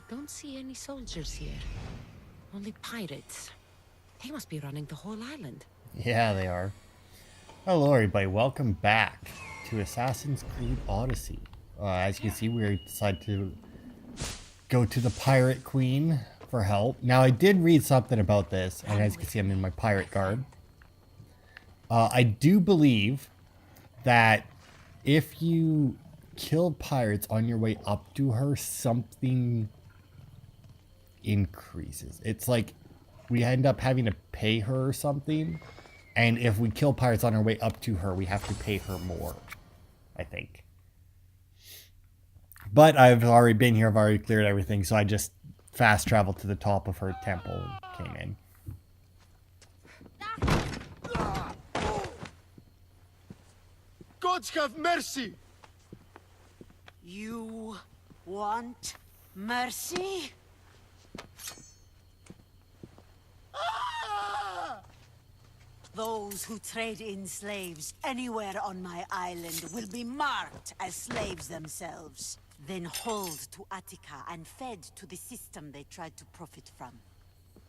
Don't see any soldiers here. Only pirates. They must be running the whole island. Yeah, they are. Hello, everybody. Welcome back to Assassin's Creed Odyssey. As you can see, we decided to go to the Pirate Queen for help. Now, I did read something about this, and as you can see, I'm in my pirate garb. I do believe that if you kill pirates on your way up to her, something increases. It's like we end up having to pay her or something. And if we kill pirates on our way up to her, we have to pay her more, I think. But I've already been here. I've already cleared everything. So I just fast traveled to the top of her temple and came in. Gods have mercy! You want mercy? Those who trade in slaves anywhere on my island will be marked as slaves themselves, then hauled to Attica and fed to the system they tried to profit from.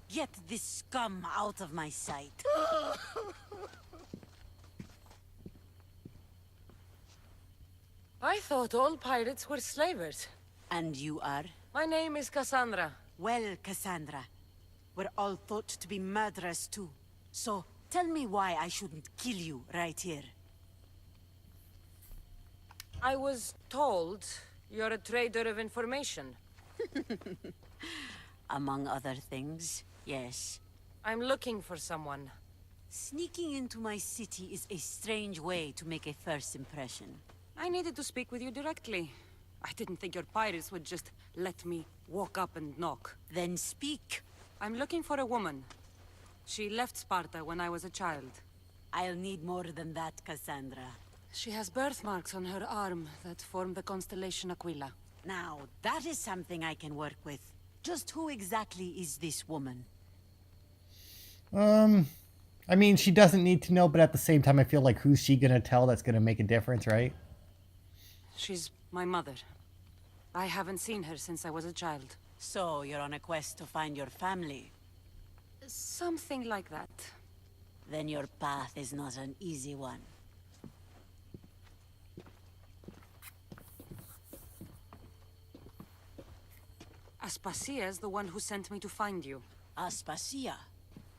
Get this scum out of my sight. I thought all pirates were slavers. And you are? My name is Kassandra. Well, Kassandra, we're all thought to be murderers too. So, tell me why I shouldn't kill you right here. I was told you're a trader of information. Among other things, yes. I'm looking for someone. Sneaking into my city is a strange way to make a first impression. I needed to speak with you directly. I didn't think your pirates would just let me walk up and knock. Then speak. I'm looking for a woman. She left Sparta when I was a child. I'll need more than that, Kassandra. She has birthmarks on her arm that form the constellation Aquila. Now, that is something I can work with. Just who exactly is this woman? I mean, she doesn't need to know, but at the same time, I feel like who's she gonna tell that's gonna make a difference, right? She's my mother. I haven't seen her since I was a child. So, you're on a quest to find your family? Something like that. Then your path is not an easy one. Aspasia's the one who sent me to find you. Aspasia?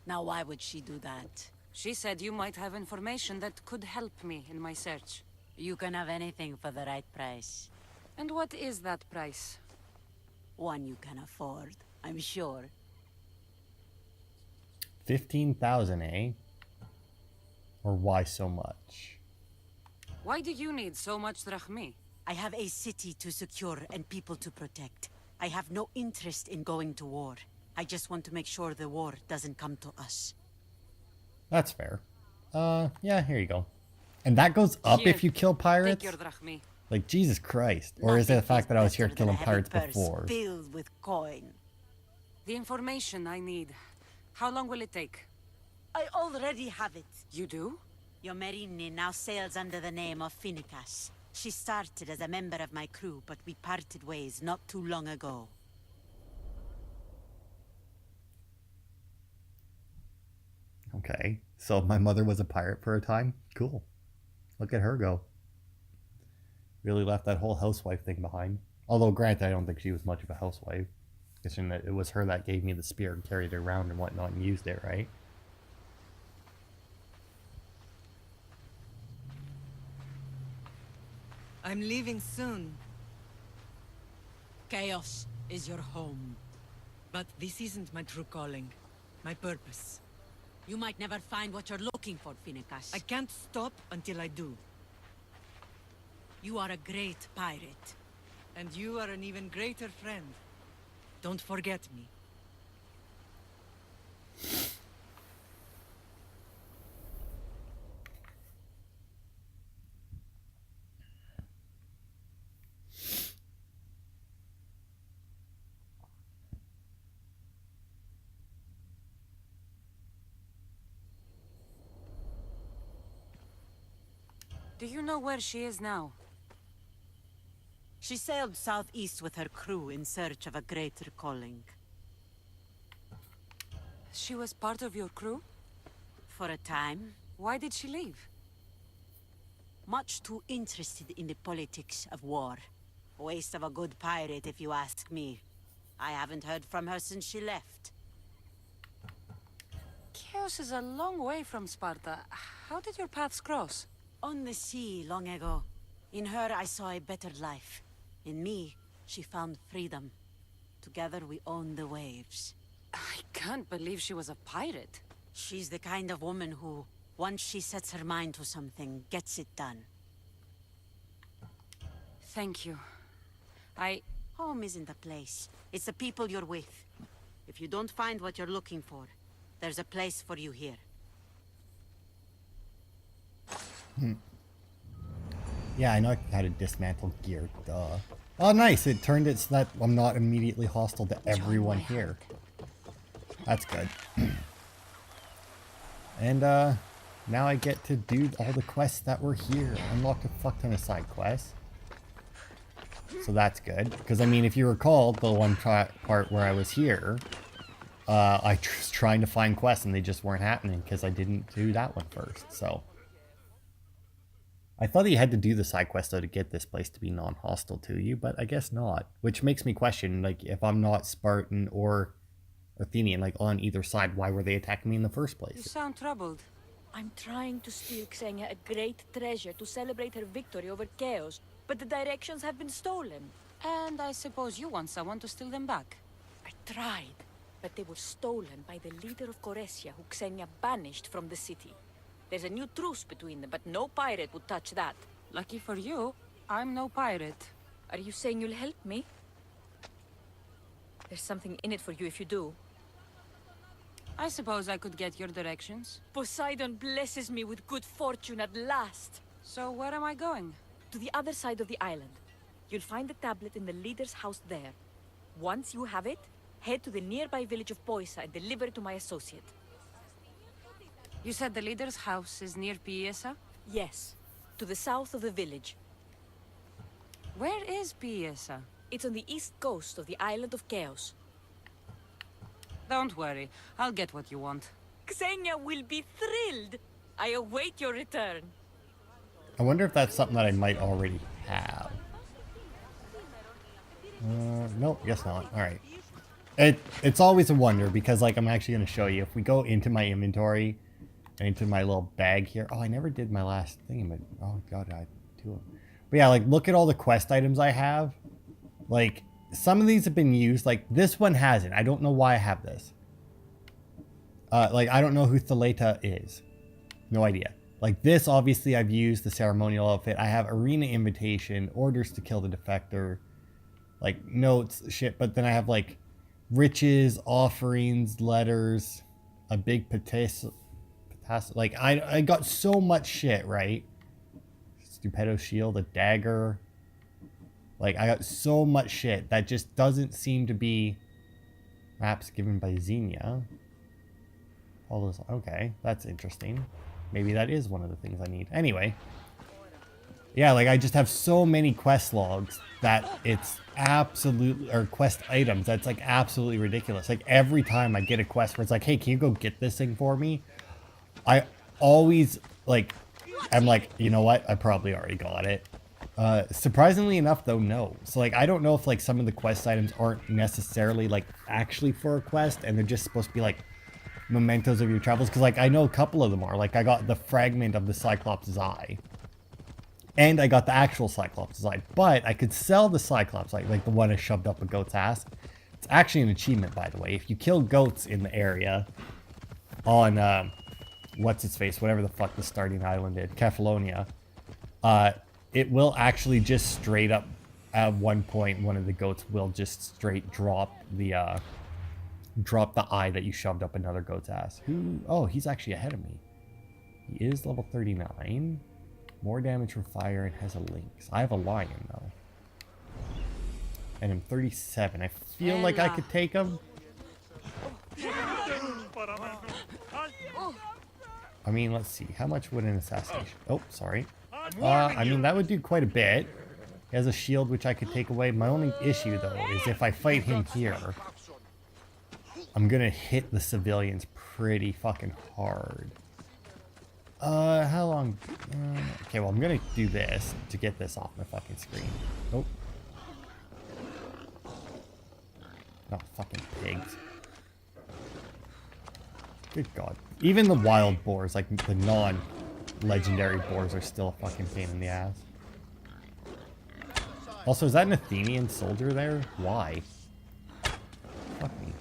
Now why would she do that? She said you might have information that could help me in my search. You can have anything for the right price. And what is that price? One you can afford, I'm sure. 15,000, eh? Or why so much? Why do you need so much drachmi? I have a city to secure and people to protect. I have no interest in going to war. I just want to make sure the war doesn't come to us. That's fair. Yeah, here you go. And that goes up Here, if you kill pirates? Take your drachmi. Like, Jesus Christ. Or is it the fact that I was here killing pirates before? Filled with coin. The information I need. How long will it take? I already have it. You do? Your Merini now sails under the name of Finicas. She started as a member of my crew, but we parted ways not too long ago. Okay. So my mother was a pirate for a time? Cool. Look at her go. Really left that whole housewife thing behind. Although, granted, I don't think she was much of a housewife. Guessing that it was her that gave me the spear and carried it around and whatnot and used it, right? I'm leaving soon, Chaos is your home. but this isn't my true calling. My purpose. You might never find what you're looking for, Finicas. I can't stop until I do. You are a great pirate. And you are an even greater friend. Don't forget me. Do you know where she is now? She sailed southeast with her crew in search of a greater calling. She was part of your crew? For a time, Why did she leave? much too interested in the politics of war. A waste of a good pirate, if you ask me. I haven't heard from her since she left. Chaos is a long way from Sparta. How did your paths cross? On the sea, long ago. In her, I saw a better life. In me, she found freedom. Together, we own the waves. I can't believe she was a pirate. She's the kind of woman who, once she sets her mind to something, gets it done. Thank you. Home isn't a place. It's the people you're with. If you don't find what you're looking for, there's a place for you here. Yeah, I know how to dismantle gear. Duh. Oh, nice. It turned it so that I'm not immediately hostile to everyone here. That's good. And, now I get to do all the quests that were here. Unlocked a fuck ton of side quests. So that's good. Because, I mean, if you recall, the one part where I was here, I was trying to find quests and they just weren't happening because I didn't do that one first, so. I thought you had to do the side quest, though, to get this place to be non-hostile to you, but I guess not. Which makes me question, like, if I'm not Spartan or Athenian, like, on either side, why were they attacking me in the first You place? sound troubled. I'm trying to steal Xenia a great treasure to celebrate her victory over Chaos, but the directions have been stolen. And I suppose you want someone to steal them back. I tried, but they were stolen by the leader of Koressia, who Xenia banished from the city. There's a new truce between them, but no pirate would touch that. Lucky for you, I'm no pirate. Are you saying you'll help me? There's something in it for you if you do. I suppose I could get your directions. Poseidon blesses me with good fortune at last. So where am I going? To the other side of the island. You'll find the tablet in the leader's house there. Once you have it, head to the nearby village of Poisa and deliver it to my associate. You said the leader's house is near Piesa? Yes, to the south of the village. Where is Piesa? It's on the east coast of the island of Chaos. Don't worry, I'll get what you want. Xenia will be thrilled! I await your return. I wonder if that's something that I might already have. Nope, guess not. Alright. It's always a wonder because, like, I'm actually going to show you. If we go into my inventory and into my little bag here. Oh, I never did my last thing. But, oh, God, I had two of them. But yeah, like, look at all the quest items I have. Like, some of these have been used. Like, this one hasn't. I don't know why I have this. Like, I don't know who Thaleta is. No idea. Like, this, obviously, I've used the ceremonial outfit. I have arena invitation, orders to kill the defector, like, notes, shit. But then I have, like, riches, offerings, letters, a big potato. Like, I got so much shit, right? Stupendo shield, a dagger. Like, I got so much shit that just doesn't seem to be maps given by Xenia. All those, okay, that's interesting. Maybe that is one of the things I need. Anyway. Yeah, like, I just have so many quest logs that it's absolutely, or quest items, that's, like, absolutely ridiculous. Like, every time I get a quest where it's like, hey, can you go get this thing for me? I always, like, I'm like, you know what? I probably already got it. Surprisingly enough, though, no. So, like, I don't know if, like, some of the quest items aren't necessarily, like, actually for a quest, and they're just supposed to be, like, mementos of your travels. Because, like, I know a couple of them are. Like, I got the fragment of the Cyclops' eye. And I got the actual Cyclops' eye. But I could sell the Cyclops' eye, like the one I shoved up a goat's ass. It's actually an achievement, by the way. If you kill goats in the area on, what's-its-face, whatever the fuck the starting island is, Kefalonia, it will actually just straight up, at one point, one of the goats will just straight drop the eye that you shoved up another goat's ass. Oh, he's actually ahead of me. He is level 39. More damage from fire and has a lynx. I have a lion, though. And I'm 37. I feel like I could take him. I mean, let's see. How much would an assassination... Oh, sorry. I mean, that would do quite a bit. He has a shield which I could take away. My only issue, though, is if I fight him here, I'm gonna hit the civilians pretty fucking hard. How long? Okay, well, I'm gonna do this to get this off my fucking screen. Oh. Oh, fucking pigs. Good God. Even the wild boars, like the non-legendary boars, are still a fucking pain in the ass. Also, is that an Athenian soldier there? Why? Fuck me.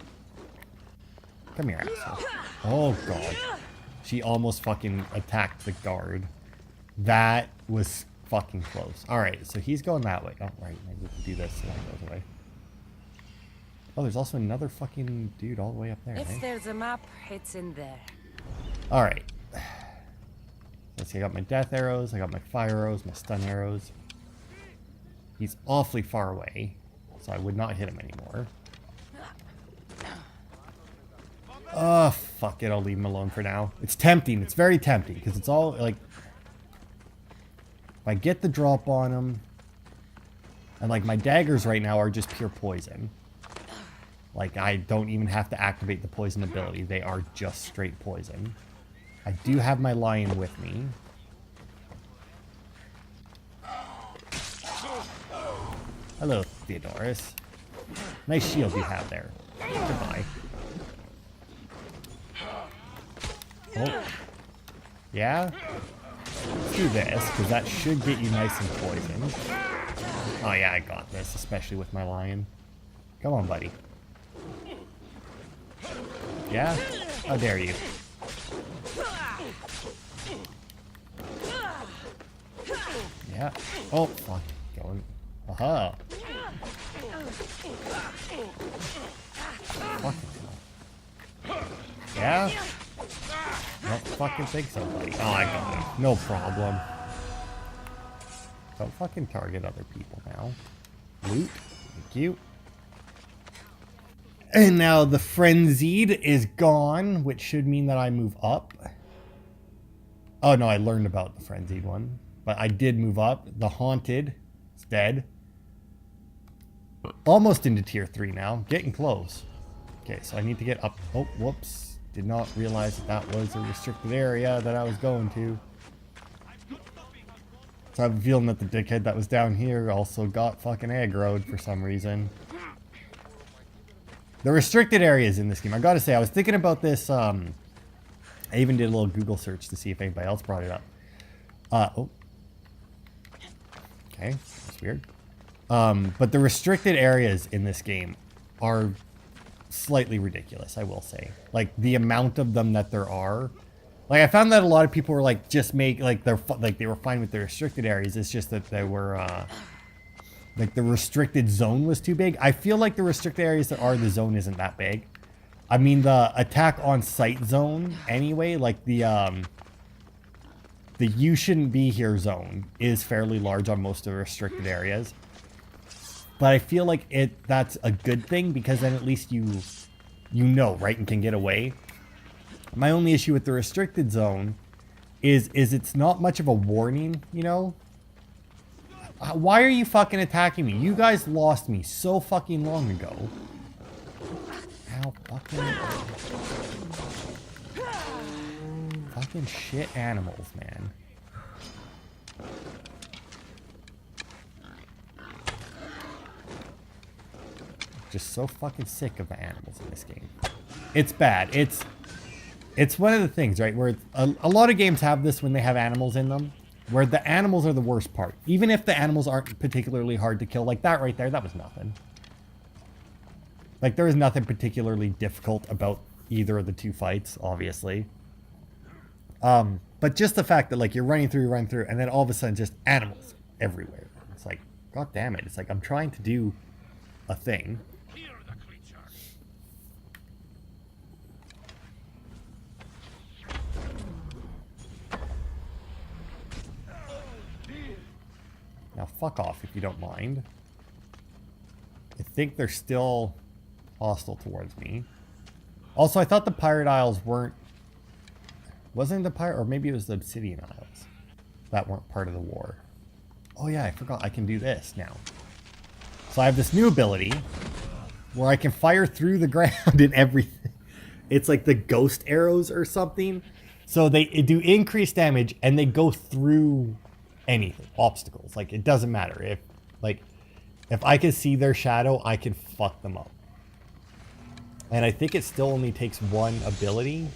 Come here, asshole. Oh, God. She almost fucking attacked the guard. That was fucking close. Alright, so he's going that way. Oh, right. Maybe we can do this so that goes away. Oh, there's also another fucking dude all the way up there. If there's a map, it's in there. Alright. Let's see, I got my death arrows, I got my fire arrows, my stun arrows. He's awfully far away, so I would not hit him anymore. Oh, fuck it, I'll leave him alone for now. It's tempting, it's very tempting, because it's all, like... If I get the drop on him... And, like, my daggers right now are just pure poison. Like, I don't even have to activate the poison ability. They are just straight poison. I do have my lion with me. Hello, Theodorus. Nice shield you have there. Goodbye. Oh. Yeah? Let's do this, because that should get you nice and poisoned. Oh yeah, I got this, especially with my lion. Come on, buddy. Yeah? How dare you? Yeah. Oh, fuck. Going. Aha. Fuck. Yeah? Don't fucking think so, buddy. Oh, I got him. No problem. Don't fucking target other people now. Loot. Thank you. And now the frenzied is gone, which should mean that I move up. Oh no, I learned about the frenzied one. But I did move up. The haunted is dead. Almost into tier 3 now. Getting close. Okay, so I need to get up. Oh, whoops. Did not realize that that was a restricted area that I was going to. So I have a feeling that the dickhead that was down here also got fucking aggroed for some reason. The restricted areas in this game. I gotta say, I was thinking about this. I even did a little Google search to see if anybody else brought it up. Oh. Okay, that's weird. But the restricted areas in this game are slightly ridiculous, I will say. Like, the amount of them that there are. Like, I found that a lot of people were like, just make, like, they were fine with the restricted areas. It's just that they were, like, the restricted zone was too big. I feel like the restricted areas that are, the zone isn't that big. I mean, the attack on sight zone, anyway, like, the you shouldn't be here zone is fairly large on most of the restricted areas. But I feel like that's a good thing, because then at least you know, right, and can get away. My only issue with the restricted zone is it's not much of a warning, you know? Why are you fucking attacking me? You guys lost me so fucking long ago. Ow, fucking shit animals, man. Just so fucking sick of the animals in this game. It's bad. It's one of the things, right, where a lot of games have this when they have animals in them, where the animals are the worst part. Even if the animals aren't particularly hard to kill, like that right there, that was nothing. Like, there was nothing particularly difficult about either of the two fights, obviously. But just the fact that, like, you're running through, and then all of a sudden just animals everywhere. It's like, god damn it. It's like, I'm trying to do a thing. Now, fuck off if you don't mind. I think they're still hostile towards me. Also, I thought the Pirate Isles weren't... Wasn't the Pirate... Or maybe it was the Obsidian Isles that weren't part of the war. Oh yeah, I forgot I can do this now. So I have this new ability where I can fire through the ground and everything. It's like the ghost arrows or something. So they do increased damage and they go through anything, obstacles. Like it doesn't matter if I can see their shadow, I can fuck them up. And I think it still only takes one ability.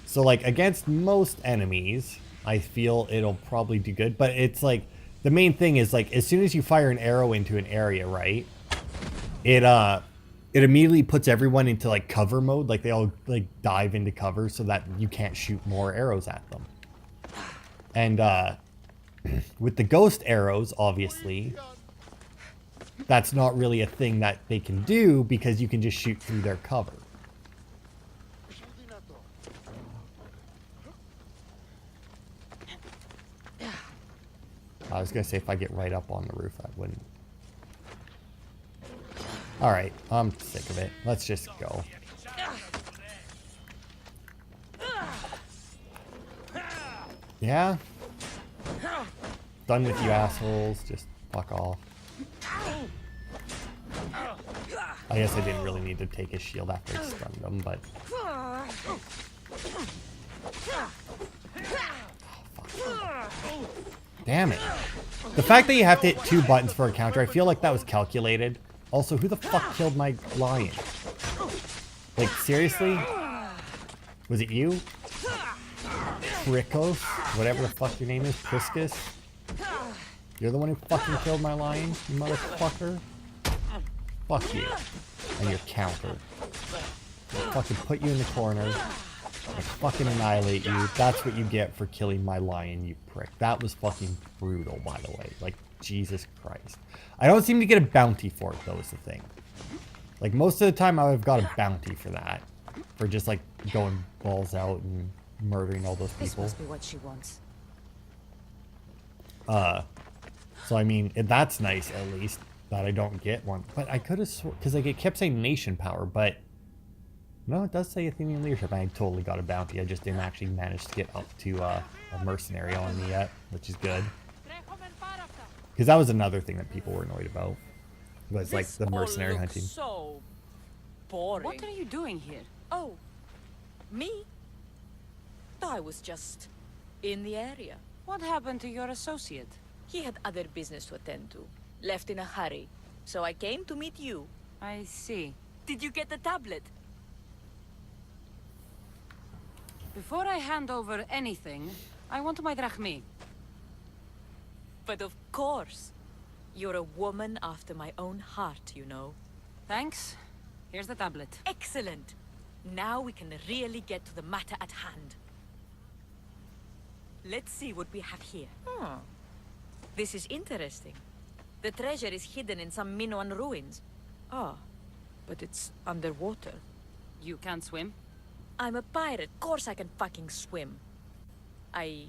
So like against most enemies, I feel it'll probably do good. But it's like the main thing is like as soon as you fire an arrow into an area, right? It immediately puts everyone into like cover mode. Like they all like dive into cover so that you can't shoot more arrows at them. And with the ghost arrows, obviously, that's not really a thing that they can do because you can just shoot through their cover. I was gonna say if I get right up on the roof, I wouldn't. Alright, I'm sick of it. Let's just go. Yeah? Done with you assholes. Just fuck off. I guess I didn't really need to take his shield after I stunned him, but... Oh, fuck. Damn it. The fact that you have to hit 2 buttons for a counter, I feel like that was calculated. Also, who the fuck killed my lion? Like, seriously? Was it you? Pricos? Whatever the fuck your name is? Priscus? You're the one who fucking killed my lion, you motherfucker? Fuck you. And your counter. I'll fucking put you in the corner. I'll fucking annihilate you. That's what you get for killing my lion, you prick. That was fucking brutal, by the way. Like, Jesus Christ. I don't seem to get a bounty for it, though, is the thing. Like, most of the time I've got a bounty for that. For just, like, going balls out and murdering all those people. This must be what she wants. So, I mean, that's nice, at least, that I don't get one. But I could have sworn... Because, like, it kept saying nation power, but... No, it does say Athenian leadership. I totally got a bounty. I just didn't actually manage to get up to a mercenary on me yet, which is good. Because that was another thing that people were annoyed about. Was like the mercenary hunting. So boring. What are you doing here? Oh, me? I was just in the area. What happened to your associate? He had other business to attend to. Left in a hurry. So I came to meet you. I see. Did you get the tablet? Before I hand over anything, I want my drachmi. But of course. You're a woman after my own heart, you know. Thanks. Here's the tablet. Excellent. Now we can really get to the matter at hand. Let's see what we have here. This is interesting. The treasure is hidden in some Minoan ruins. Ah, but it's underwater. You can't swim? I'm a pirate. Of course I can fucking swim. I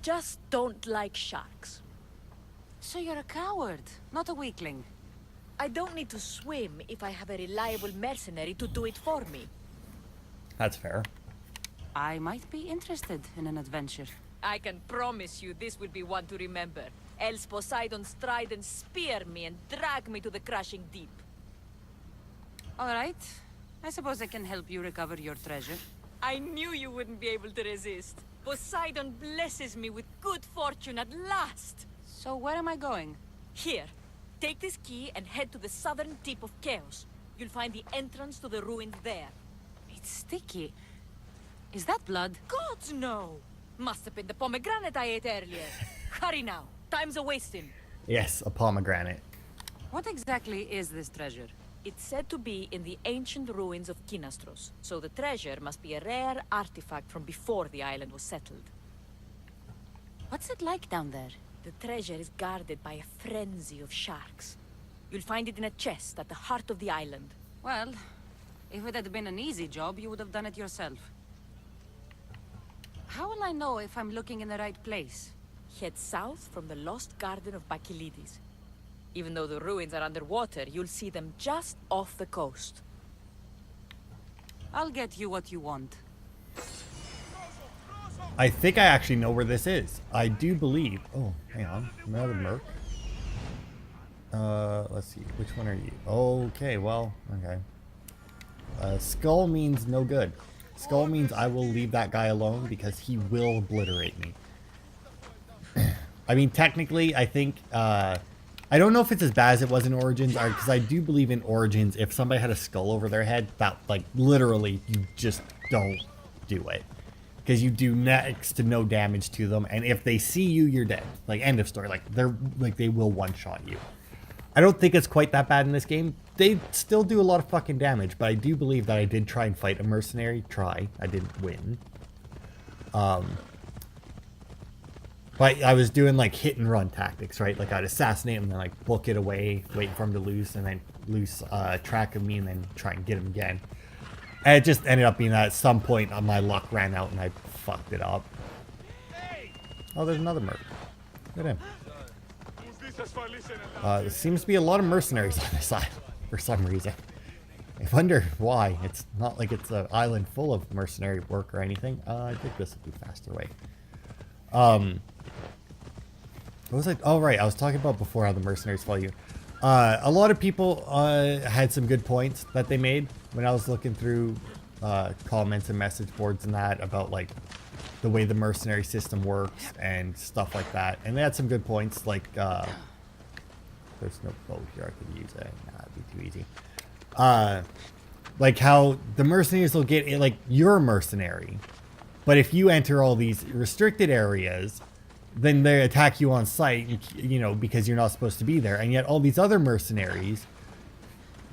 just don't like sharks. So you're a coward, not a weakling. I don't need to swim if I have a reliable mercenary to do it for me. That's fair. I might be interested in an adventure. I can promise you this will be one to remember. Else Poseidon's trident spear me and drag me to the crashing deep. All right. I suppose I can help you recover your treasure. I knew you wouldn't be able to resist. Poseidon blesses me with good fortune at last. So where am I going? Here, take this key and head to the southern tip of Chaos. You'll find the entrance to the ruins there. It's sticky. Is that blood? Gods, no! Must have been the pomegranate I ate earlier. Hurry now. Time's a-wasting. Yes, a pomegranate. What exactly is this treasure? It's said to be in the ancient ruins of Kinastros, so the treasure must be a rare artifact from before the island was settled. What's it like down there? The treasure is guarded by a frenzy of sharks. You'll find it in a chest at the heart of the island. Well, if it had been an easy job, you would have done it yourself. How will I know if I'm looking in the right place? Head south from the lost garden of Bacchylides. Even though the ruins are underwater, you'll see them just off the coast. I'll get you what you want. I think I actually know where this is. I do believe. Oh, hang on. Another merc. Let's see. Which one are you? Okay, well, okay. Skull means no good. Skull means I will leave that guy alone because he will obliterate me. I mean, technically, I think, I don't know if it's as bad as it was in Origins, because I do believe in Origins, if somebody had a skull over their head, that, like, literally, you just don't do it. Because you do next to no damage to them, and if they see you, you're dead. Like, end of story. Like, they will one-shot you. I don't think it's quite that bad in this game. They still do a lot of fucking damage, but I do believe that I did try and fight a mercenary. I didn't win. But I was doing, like, hit-and-run tactics, right? Like, I'd assassinate him and then, like, book it away, wait for him to lose, and then lose track of me, and then try and get him again. And it just ended up being that at some point my luck ran out and I fucked it up. Oh, there's another merc. Look at him. There seems to be a lot of mercenaries on this island for some reason. I wonder why. It's not like it's an island full of mercenary work or anything. I think this will be a faster way. What was I? Oh, right. I was talking about before how the mercenaries follow you. A lot of people had some good points that they made when I was looking through comments and message boards and that about like the way the mercenary system works and stuff like that. And they had some good points like there's no bow here I could use it. Nah, it'd be too easy. Like how the mercenaries will get like you're a mercenary, but if you enter all these restricted areas, then they attack you on sight, you know, because you're not supposed to be there. And yet all these other mercenaries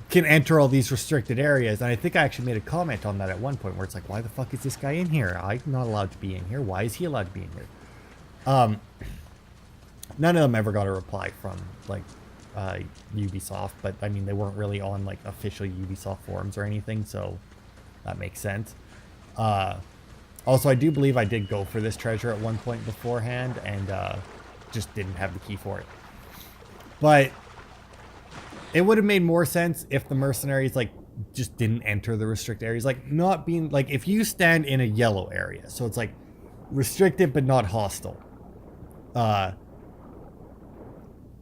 can enter all these restricted areas. And I think I actually made a comment on that at one point where it's like, why the fuck is this guy in here? I'm not allowed to be in here. Why is he allowed to be in here? None of them ever got a reply from like Ubisoft, but I mean, they weren't really on like official Ubisoft forums or anything. So that makes sense. Also, I do believe I did go for this treasure at one point beforehand and just didn't have the key for it. But it would have made more sense if the mercenaries like just didn't enter the restricted areas. Like not being like if you stand in a yellow area, so it's like restricted but not hostile. And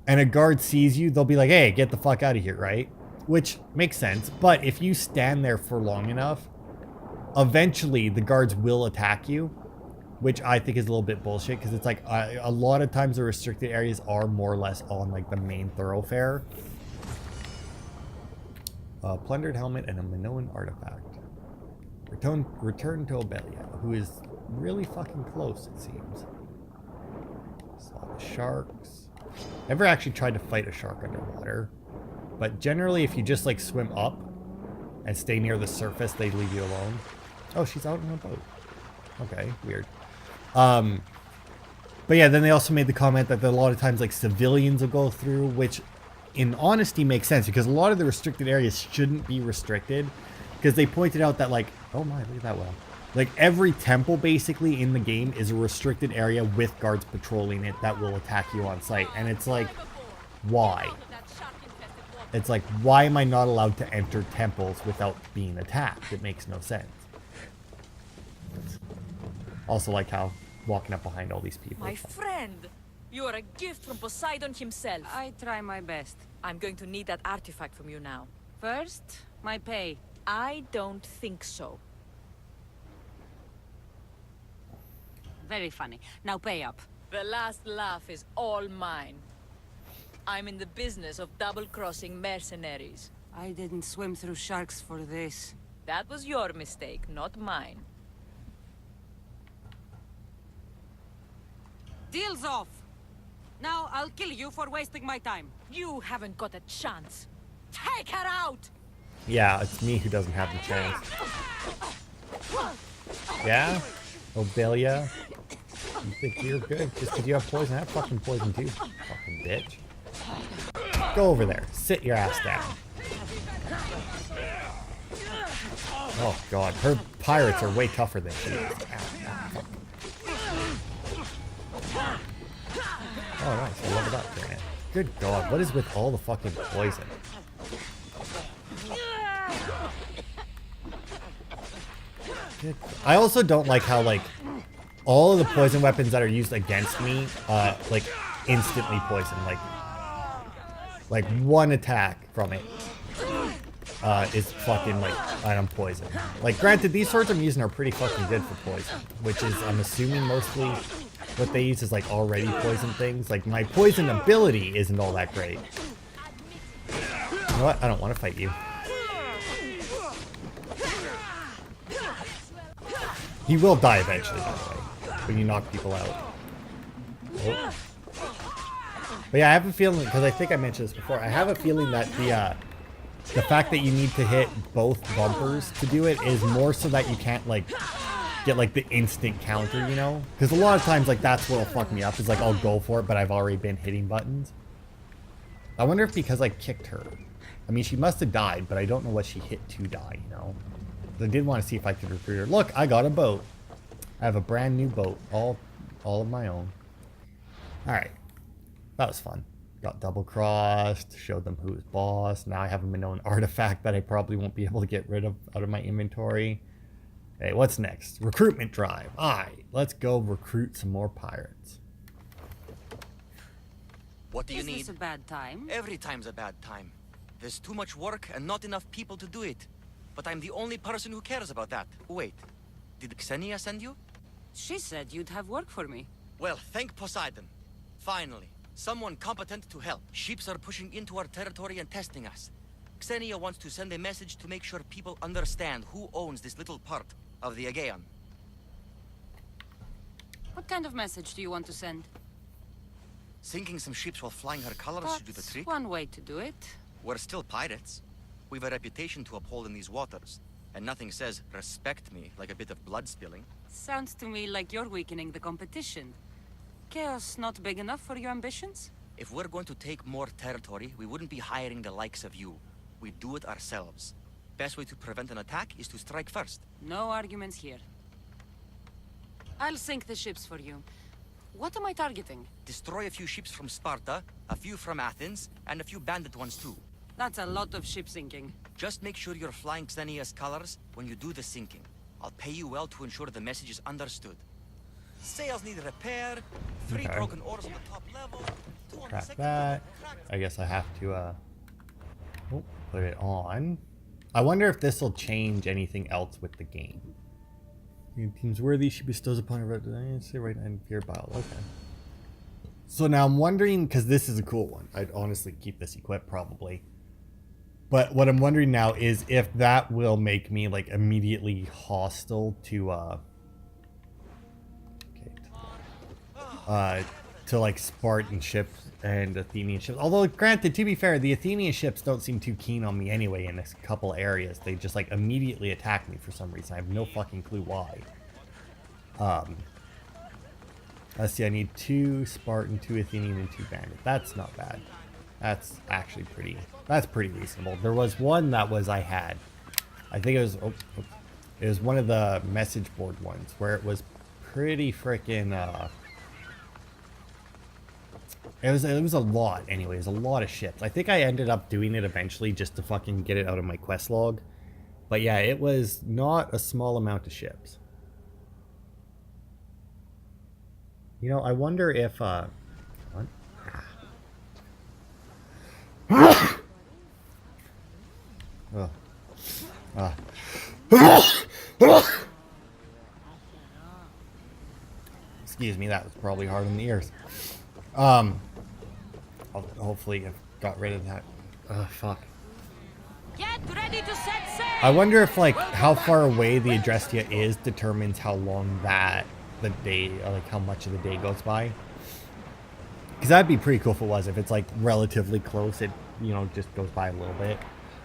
a guard sees you, they'll be like, hey, get the fuck out of here, right? Which makes sense. But if you stand there for long enough, eventually the guards will attack you, which I think is a little bit bullshit because it's like a lot of times the restricted areas are more or less on like the main thoroughfare. Plundered helmet and a Minoan artifact. Return to Obelia, who is really fucking close, it seems. Saw the sharks. Never actually tried to fight a shark underwater, but generally if you just like swim up and stay near the surface, they leave you alone. Oh, she's out on a boat. Okay, weird. But yeah, then they also made the comment that a lot of times like civilians will go through, which in honesty makes sense because a lot of the restricted areas shouldn't be restricted because they pointed out that like, oh my, look at that well. Like every temple basically in the game is a restricted area with guards patrolling it that will attack you on sight. And it's like, why? It's like, why am I not allowed to enter temples without being attacked? It makes no sense. Also like how walking up behind all these people. My friend, you are a gift from Poseidon himself. I try my best. I'm going to need that artifact from you now. First, my pay. I don't think so. Very funny. Now pay up. The last laugh is all mine. I'm in the business of double-crossing mercenaries. I didn't swim through sharks for this. That was your mistake, not mine. Deal's off! Now I'll kill you for wasting my time. You haven't got a chance. Take her out! Yeah, it's me who doesn't have the chance. Yeah? Obelia? You think you're good just because you have poison? I have fucking poison too, fucking bitch. Go over there. Sit your ass down. Oh god, her pirates are way tougher than she is. Oh nice, I love it up during it. Good god, what is with all the fucking poison? I also don't like how like all of the poison weapons that are used against me, like instantly poison. Like one attack from it is fucking like I'm poisoned. Like granted, these swords I'm using are pretty fucking good for poison, which is I'm assuming mostly what they use is like already poison things. Like my poison ability isn't all that great. You know what? I don't want to fight you. He will die eventually, by the way, when you knock people out. Oh. But yeah, I have a feeling, because I think I mentioned this before, I have a feeling that the fact that you need to hit both bumpers to do it is more so that you can't, like, get, like, the instant counter, you know? Because a lot of times, like, that's what'll fuck me up, is, like, I'll go for it, but I've already been hitting buttons. I wonder if because I kicked her. I mean, she must have died, but I don't know what she hit to die, you know? I did want to see if I could recruit her. Look, I got a boat. I have a brand new boat, all of my own. Alright. That was fun. Got double crossed, showed them who was boss. Now I have a known artifact that I probably won't be able to get rid of out of my inventory. Hey, what's next? Recruitment drive. Alright, let's go recruit some more pirates. What do you need? Is this a bad time? Every time's a bad time. There's too much work and not enough people to do it. But I'm the only person who cares about that. Wait, did Xenia send you? She said you'd have work for me. Well, thank Poseidon. Finally, someone competent to help. Ships are pushing into our territory and testing us. Xenia wants to send a message to make sure people understand who owns this little part of the Aegean. What kind of message do you want to send? Sinking some ships while flying her colors should do the That's trick. one way to do it. We're still pirates. We've a reputation to uphold in these waters. And nothing says, respect me, like a bit of blood spilling. Sounds to me like you're weakening the competition. Chaos not big enough for your ambitions? If we're going to take more territory, we wouldn't be hiring the likes of you. We'd do it ourselves. Best way to prevent an attack is to strike first. No arguments here. I'll sink the ships for you. What am I targeting? Destroy a few ships from Sparta, a few from Athens, and a few bandit ones too. That's a lot of ship sinking. Just make sure you're flying Xenia's colors when you do the sinking. I'll pay you well to ensure the message is understood. Sails need repair, 3 Okay. broken oars on the top level, 2 on the Crack second that. level. I guess I have to put it on. I wonder if this will change anything else with the game. Your team's worthy, she bestows upon her say right in fear bile. Okay. So now I'm wondering, because this is a cool one. I'd honestly keep this equipped probably. But what I'm wondering now is if that will make me like immediately hostile to to like Spartan ships and Athenian ships. Although granted, to be fair, the Athenian ships don't seem too keen on me anyway in a couple areas. They just like immediately attack me for some reason. I have no fucking clue why. Let's see, I need 2 Spartan, 2 Athenian, and 2 bandit. That's not bad. That's actually pretty reasonable. There was one that was I had. I think it was one of the message board ones where it was pretty freaking it was a lot anyway. It was a lot of ships. I think I ended up doing it eventually just to fucking get it out of my quest log. But yeah, it was not a small amount of ships. You know, I wonder if what? Excuse me, that was probably hard on the ears. Hopefully I've got rid of that. Fuck. Get ready to set sail! I wonder if like how far away the Adrestia is determines how long that the day, like how much of the day goes by. Because that'd be pretty cool if it was. If it's like relatively close, it, you know, just goes by a little bit.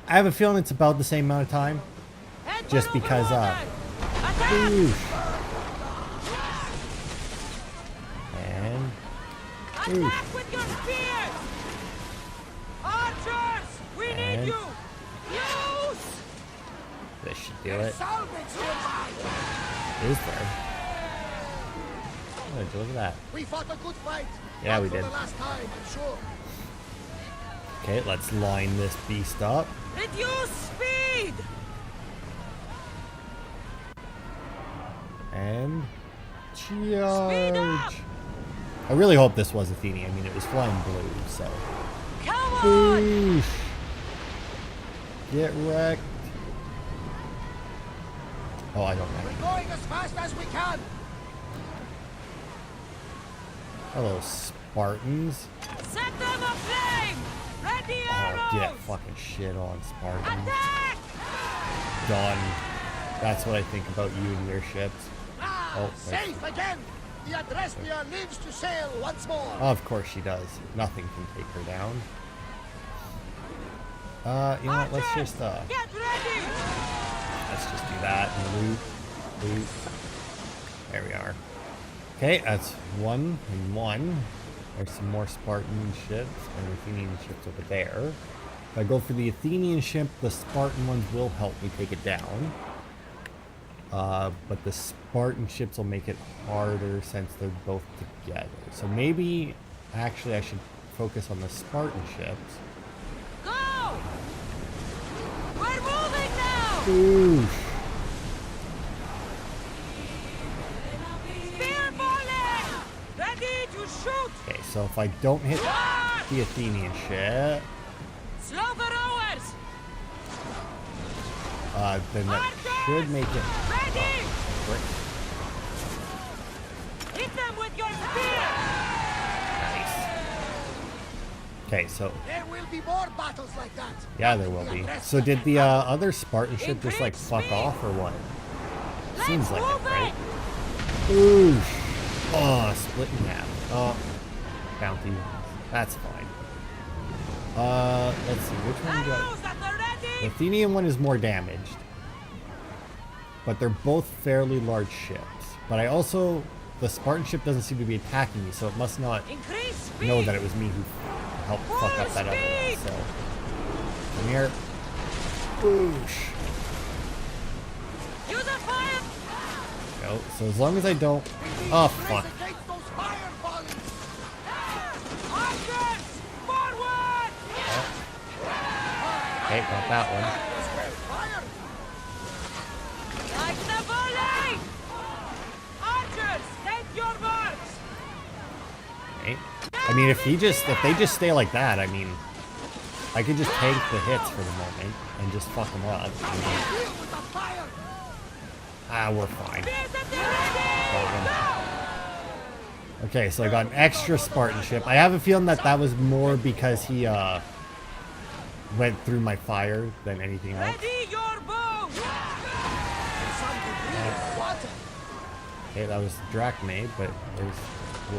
I have a feeling it's about the same amount of time. Just because, oof. And, oof. With your spears! Archers! We And- need you! Use! This should do it. Salvage nearby! Is there? Oh, look at that. We fought a good fight. Yeah, Not we for did. the last time, I'm sure. Okay, let's line this beast up. Reduce speed! And Charge! I really hope this was Athenia. I mean, it was flying blue, so. Come on! Boosh! Get wrecked. Oh, I don't know. We're going as fast as we can. Hello, Spartans. Set them aflame! Ready arrows! Oh, get fucking shit on, Spartans. Attack! Done. That's what I think about you and your ships. Oh, Safe again. The Adrestia lives to sail once more. of course she does. Nothing can take her down. You know what? Let's just Get ready! let's just do that and loot. There we are. Okay, that's 1 and 1. There's some more Spartan ships and Athenian ships over there. If I go for the Athenian ship, the Spartan ones will help me take it down. But the Spartan ships will make it harder since they're both together. So maybe, actually, I should focus on the Spartan ships. Go! We're moving now! Oof. Spear volley! Ready to shoot! Okay, so if I don't hit the Athenian ship, Slow the rowers! then that should make it. Ready! Frick. Hit them with your spear! Nice. Okay, so There will be more battles like that. yeah, there will be. So did the other Spartan ship just like fuck off or what? Seems like it, right? Oof. Oh, split in half. Oh, bounty. That's fine. Let's see, which one do Arrows that are The ready! Athenian one is more damaged, but they're both fairly large ships. But I also, the Spartan ship doesn't seem to be attacking me, so it must not Increase speed! know that it was me who helped fuck up that other one. So, come here. Boosh. Use a fire! Go. So as long as I don't. Oh fuck. Against those fire volleys. Archers! Forward! Okay, got that one. Fire. Like the volley! Archers, take your marks! Okay. I mean, if they just stay like that, I mean, I could just tank the hits for the moment and just fuck them up. I mean, Deal with the fire. we're fine. Spears at the ready! Okay, so I got an extra Spartan ship. I have a feeling that that was more because he went through my fire than anything else. Ready your bow! Water. Okay, that was drachmae, but there's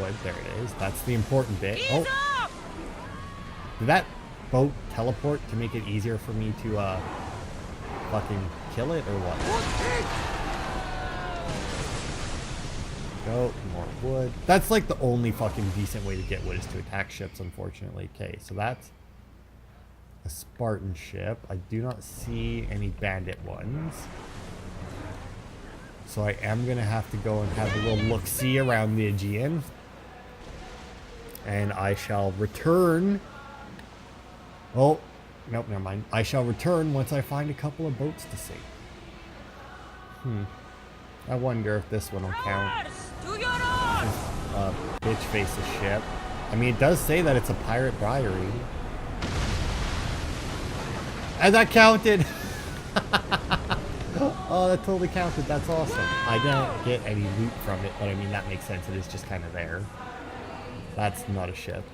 wood. There it is. That's the important bit. Ease Oh, up! did that boat teleport to make it easier for me to fucking kill it or what? Go, more wood. That's like the only fucking decent way to get wood is to attack ships, unfortunately. Okay, so that's a Spartan ship. I do not see any bandit ones. So I am going to have to go and have a little look-see around the Aegean. And I shall return. Oh, nope, never mind. I shall return once I find a couple of boats to sink. I wonder if this one will count. Rowers, to your oars! Bitch face's ship. I mean, it does say that it's a pirate briary. And that counted! Oh, that totally counted. That's awesome. I didn't get any loot from it, but I mean, that makes sense. It is just kind of there. That's not a ship.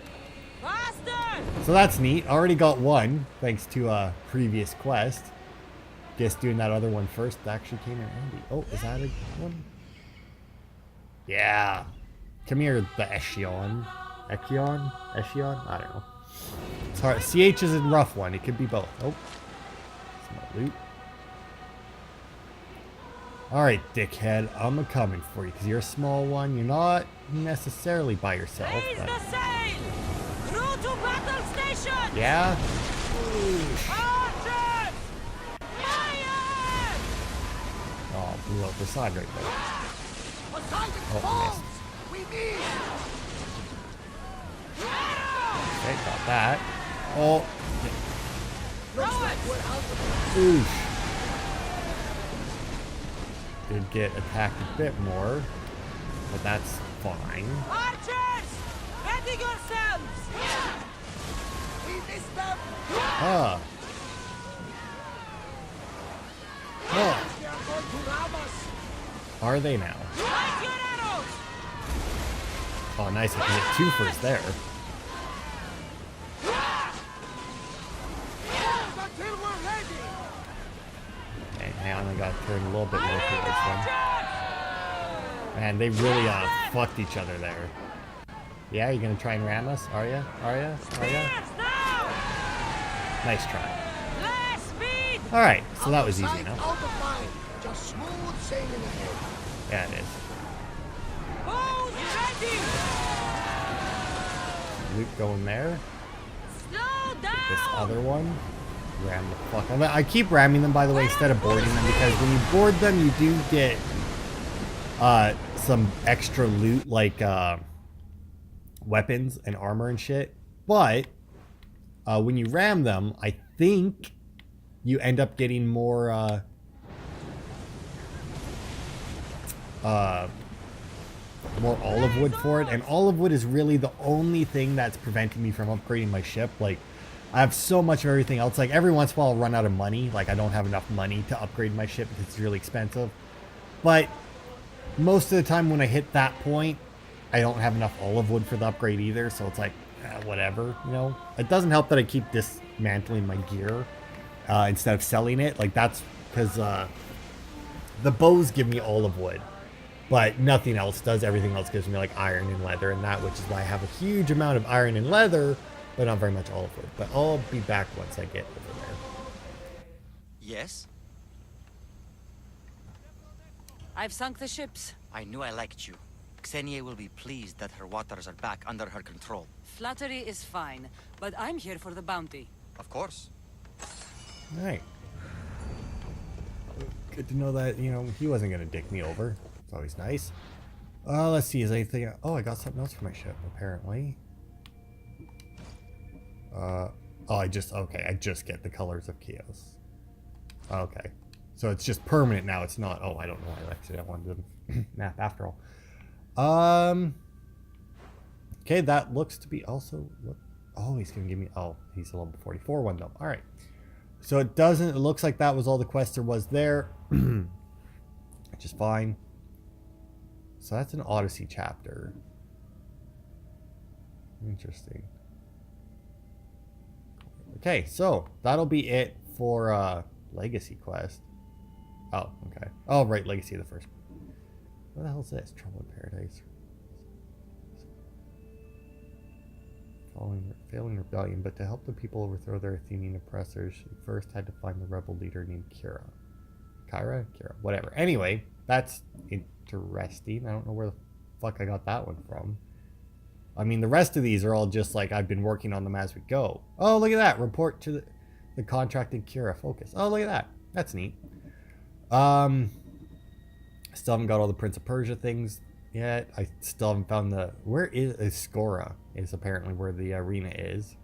Faster! So that's neat. Already got one, thanks to a previous quest. Guess doing that other one first actually came in handy. Oh, is that a one? Yeah. Come here, the Echion. Echion? Echion? I don't know. It's hard. CH is a rough one. It could be both. Oh. Some more loot. Alright, dickhead. I'm a-coming for you, because you're a small one. You're not necessarily by yourself. Raise But the sail! Through to battle station! yeah. Archers! Fire! Oh, blew up the side right there. Poseidon Oh, falls. missed. We need. Okay, got that. Oh. Looks like we're out of but that's fine. Archers! Ready yourselves! We missed them! Huh. Huh. They are going to ram us! Are they now? Light your arrows! Oh, nice. I can get 2 first there. Until we're ready! Okay, hang on. I gotta turn a little bit more towards them. Man, they really fucked each other there. Yeah, you gonna try and ram us? Are ya? Are ya? Are ya? Nice try. Last speed! Alright, so that was easy Sight, enough. out of mind. Just smooth sailing ahead. Yeah, it is. Bows ready! Loot going there. Slow down! This other one. Ram the fuck. I keep ramming them, by the way, instead of boarding them, because when you board them, you do get some extra loot, like weapons and armor and shit. But when you ram them, I think you end up getting more more olive wood for it, and olive wood is really the only thing that's preventing me from upgrading my ship. Like, I have so much of everything else. Like, every once in a while I'll run out of money. Like, I don't have enough money to upgrade my ship because it's really expensive. But most of the time when I hit that point, I don't have enough olive wood for the upgrade either. So it's like, whatever, you know. It doesn't help that I keep dismantling my gear instead of selling it. Like, that's because the bows give me olive wood, but nothing else does. Everything else gives me like iron and leather and that, which is why I have a huge amount of iron and leather, but not very much olive wood. But I'll be back once I get over there. Yes? I've sunk the ships. I knew I liked you. Xenia will be pleased that her waters are back under her control. Flattery is fine, but I'm here for the bounty. Of course. All right. Good to know that, you know, he wasn't going to dick me over. It's always nice. Let's see, is anything... Oh, I got something else for my ship, apparently. Oh, I just get the colors of chaos. Okay. So it's just permanent now, it's not... Oh, I don't know why actually I wanted to map after all. Okay, that looks to be also... Oh, he's going to give me... Oh, he's a level 44 one, though. All right. So it doesn't... It looks like that was all the quest there was there. Which is fine. So that's an Odyssey chapter. Interesting. Okay, so that'll be it for Legacy quest. Oh, okay. Oh, right, Legacy of the first. What the hell is this? Trouble in Paradise. Failing rebellion, but to help the people overthrow their Athenian oppressors, she first had to find the rebel leader named Kira. Kira, whatever. Anyway, that's interesting. I don't know where the fuck I got that one from. I mean, the rest of these are all just like I've been working on them as we go. Oh, look at that. Report to the contracted Kira focus. Oh, look at that. That's neat. Still haven't got all the Prince of Persia things yet. I still haven't found the... Where is Skora? Is apparently where the arena is.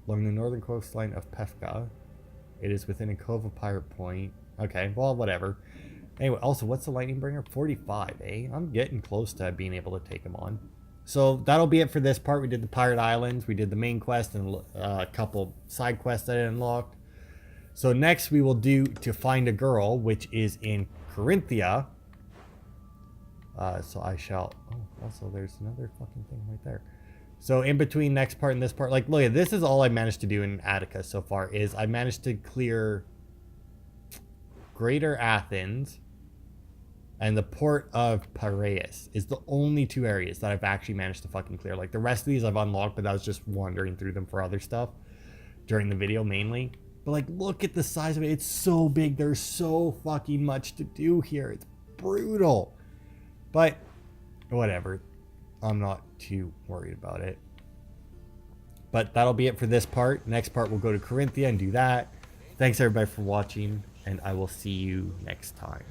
Along the northern coastline of Pefka. It is within a cove of Pirate Point. Okay, well, whatever. Anyway, also, what's the Lightning Bringer? 45, eh? I'm getting close to being able to take him on. So that'll be it for this part. We did the Pirate Islands. We did the main quest and a couple side quests that I unlocked. So next we will do To Find a Girl, which is in Corinthia. So I shall... Oh, also there's another fucking thing right there. So in between next part and this part, like, look, this is all I managed to do in Attica so far, is I managed to clear Greater Athens and the port of Piraeus is the only two areas that I've actually managed to fucking clear. Like, the rest of these I've unlocked, but I was just wandering through them for other stuff during the video mainly. But, like, look at the size of it. It's so big. There's so fucking much to do here. It's brutal. But, whatever. I'm not too worried about it. But that'll be it for this part. Next part, we'll go to Corinthia and do that. Thanks, everybody, for watching, and I will see you next time.